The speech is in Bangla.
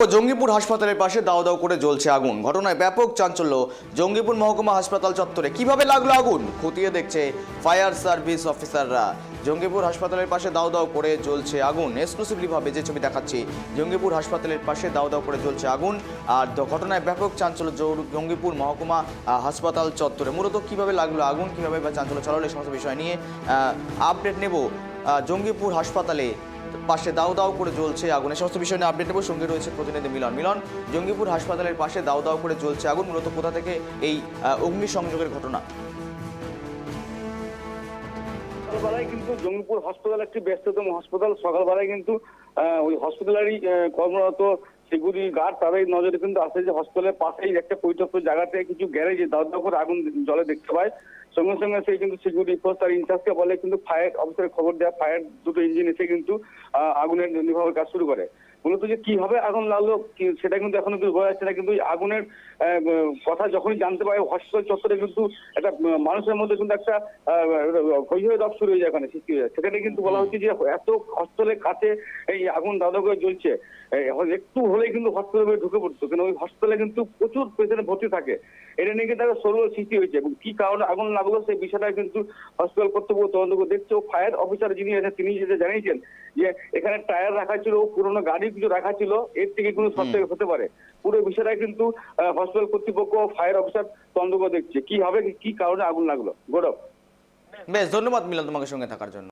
জঙ্গিপুর হাসপাতালের পাশে দাও দাও করে জ্বলছে আগুন। ঘটনায় ব্যাপক চাঞ্চল্য জঙ্গিপুর মহকুমা হাসপাতাল চত্বরে। কিভাবে লাগলো আগুন খতিয়ে দেখছে ফায়ার সার্ভিস অফিসাররা। জঙ্গিপুর হাসপাতালের পাশে দাও দাও করে জ্বলছে আগুন। এক্সক্লুসিভলি ভাবে যে ছবি দেখাচ্ছি, জঙ্গিপুর হাসপাতালের পাশে দাও দাও করে জ্বলছে আগুন। আর ঘটনায় ব্যাপক চাঞ্চল্য জঙ্গিপুর মহকুমা হাসপাতাল চত্বরে। মূলত কিভাবে লাগলো আগুন, কিভাবে বা চাঞ্চল্য ছড়ালো, এই সমস্ত বিষয় নিয়ে আপডেট নেব। জঙ্গিপুর হাসপাতালে পাশে দাও দাও করে জ্বলছে আগুন, এই সমস্ত বিষয় নিয়ে আপডেট নেব। সঙ্গে রয়েছে প্রতিনিধি মিলন। জঙ্গিপুর হাসপাতালের পাশে দাও দাও করে জ্বলছে আগুন, মূলত কোথা থেকে এই অগ্নিসংযোগের ঘটনা? সকালবেলায় কিন্তু জঙ্গিপুর হাসপাতাল একটি ব্যস্ততম হাসপাতাল। সকালবেলায় কিন্তু ওই হসপিটালেরই কর্মরত সিকিউরিটি গার্ড তাদের নজরে কিন্তু আসে যে হসপিটালের পাশেই একটা পরিত্যক্ত জায়গাতে কিছু গ্যারেজে দাও দাও করে আগুন জলে দেখতে পায়। সঙ্গে সঙ্গে সেই কিন্তু সিকিউরিটি ফোর্স তার ইনচার্জকে বলে কিন্তু ফায়ার অফিসারের খবর দেওয়া, ফায়ার দুটো ইঞ্জিন এসে কিন্তু আগুনের নিভাবের কাজ শুরু করে। মূলত যে কিভাবে আগুন লাগলো সেটা কিন্তু এখনো কিছু বোঝা যাচ্ছে না, কিন্তু আগুনের কথা যখনই জানতে পারে হসপিটাল চত্বরে কিন্তু একটা মানুষের মধ্যে কিন্তু একটা হই হয়ে দপ শুরু হয়ে যায়, ওখানে সৃষ্টি হয়ে যায়। সেখানে কিন্তু বলা হচ্ছে যে এত হসপিটালের কাছে এই আগুন দাদা করে জ্বলছে, একটু হলেই কিন্তু হসপিটালে ঢুকে পড়তো, কিন্তু ওই হসপিটালে কিন্তু প্রচুর পেশেন্ট ভর্তি থাকে। এটা নিয়ে কিন্তু একটা সরল সৃষ্টি হয়েছে এবং কি কারণে আগুন লাগলো সেই বিষয়টা কিন্তু হসপিটাল কর্তৃপক্ষ তদন্ত করে দেখছে। ও ফায়ার অফিসার যিনি আছেন তিনি যেটা জানিয়েছেন যে এখানে টায়ার রাখা ছিল, পুরোনো গাড়ি কিছু রাখা ছিল, এর থেকে কোনো শর্ট হতে পারে। পুরো বিষয়টা কিন্তু হসপিটাল কর্তৃপক্ষ ফায়ার অফিসার তদন্ত করে দেখছে কি হবে, কি কারণে আগুন লাগলো। গৌরব, বেশ ধন্যবাদ মিলন তোমাকে সঙ্গে থাকার জন্য।